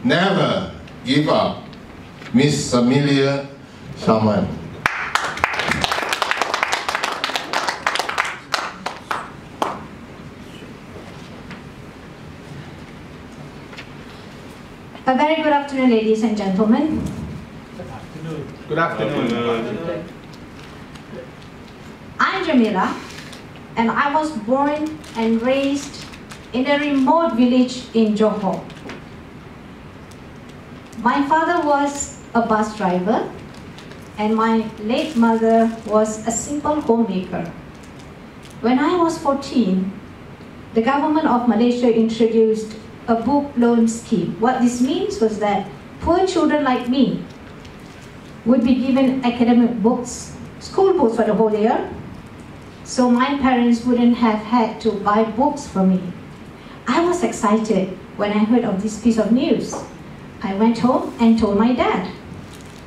Never give up. Miss Jamilah Samian. A very good afternoon, ladies and gentlemen. Good afternoon. I'm Jamilah, and I was born and raised in a remote village in Johor. My father was a bus driver, and my late mother was a simple homemaker. When I was 14, the government of Malaysia introduced a book loan scheme. What this means was that poor children like me would be given academic books, school books for the whole year, so my parents wouldn't have had to buy books for me. I was excited when I heard of this piece of news. I went home and told my dad.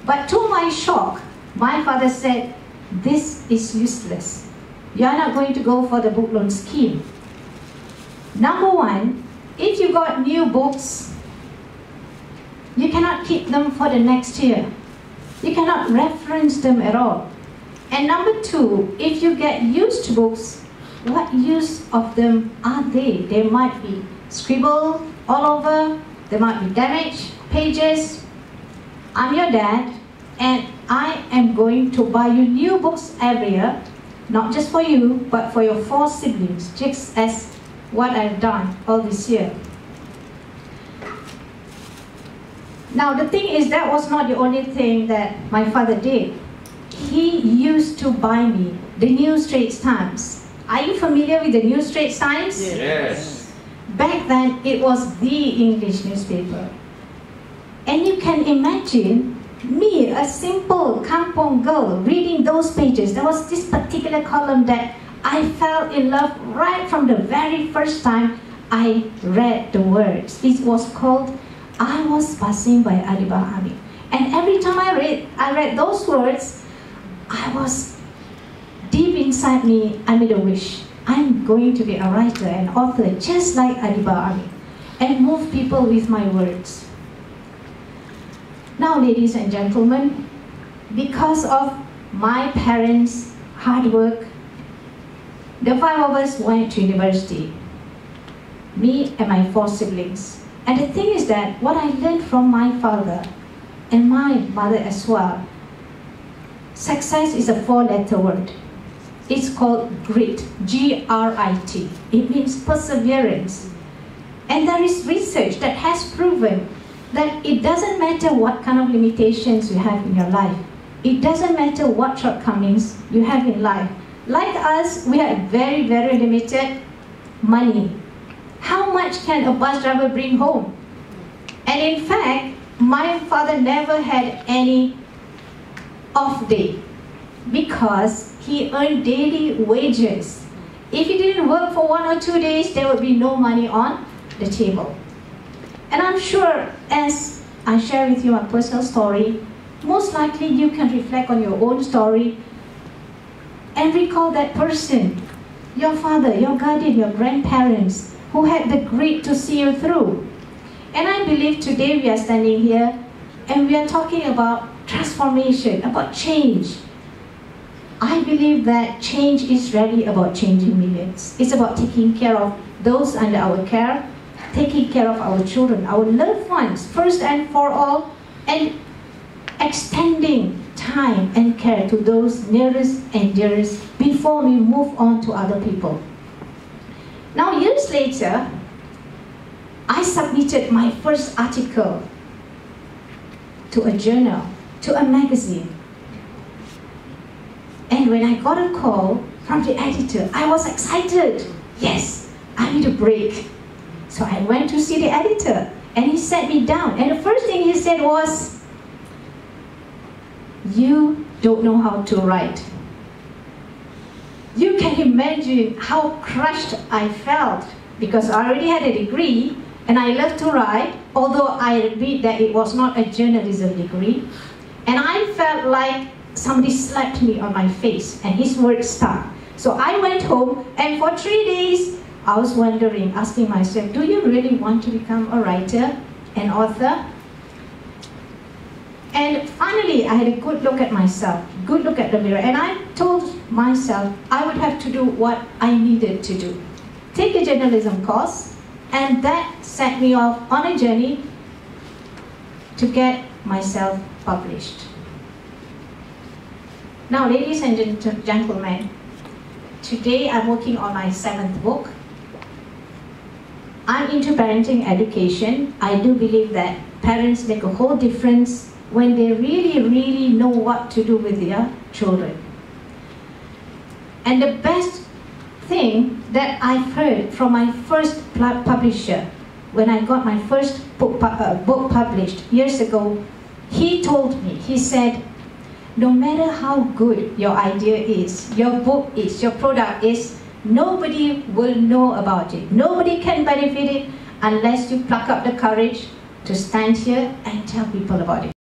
But to my shock, my father said, "This is useless. You are not going to go for the book loan scheme. Number one, if you got new books, you cannot keep them for the next year. You cannot reference them at all. And number two, if you get used books, what use of them are they? They might be scribbled all over, they might be damaged pages. I'm your dad, and I am going to buy you new books every year, not just for you, but for your 4 siblings, just as what I've done all this year." Now the thing is, that was not the only thing that my father did. He used to buy me the New Straits Times. Are you familiar with the New Straits Times? Yes. Back then, it was the English newspaper. And you can imagine me, a simple kampong girl, reading those pages. There was this particular column that I fell in love right from the very first time I read the words. It was called "I Was Passing by Adiba Ami." And every time I read those words, I was deep inside me, I made a wish. I'm going to be a writer and author just like Adiba Ami and move people with my words. Now, ladies and gentlemen, because of my parents' hard work, the 5 of us went to university, me and my 4 siblings. And the thing is that what I learned from my father and my mother as well, success is a 4-letter word. It's called grit, G-R-I-T. It means perseverance. And there is research that has proven that it doesn't matter what kind of limitations you have in your life. It doesn't matter what shortcomings you have in life. Like us, we have very, very limited money. How much can a bus driver bring home? And in fact, my father never had any off day because he earned daily wages. If he didn't work for 1 or 2 days, there would be no money on the table. And I'm sure, as I share with you my personal story, most likely you can reflect on your own story and recall that person, your father, your guardian, your grandparents, who had the grit to see you through. And I believe today we are standing here and we are talking about transformation, about change. I believe that change is really about changing millions. It's about taking care of those under our care, taking care of our children, our loved ones, first and for all, and extending time and care to those nearest and dearest before we move on to other people. Now, years later, I submitted my first article to a journal, to a magazine. And when I got a call from the editor, I was excited. Yes, I need a break. So I went to see the editor, and he sat me down. And the first thing he said was, "You don't know how to write." You can imagine how crushed I felt because I already had a degree and I love to write, although I admit that it was not a journalism degree. And I felt like somebody slapped me on my face and his words stuck. So I went home, and for 3 days I was wondering, asking myself, do you really want to become a writer? an author. And finally, I had a good look at myself, good look at the mirror, and I told myself I would have to do what I needed to do. Take a journalism course, and that set me off on a journey to get myself published. Now, ladies and gentlemen, today I'm working on my 7th book. I'm into parenting education. I do believe that parents make a whole difference when they really know what to do with their children. And the best thing that I've heard from my first publisher, when I got my first book published years ago, he told me, he said, no matter how good your idea is, your book is, your product is, nobody will know about it. Nobody can benefit it unless you pluck up the courage to stand here and tell people about it.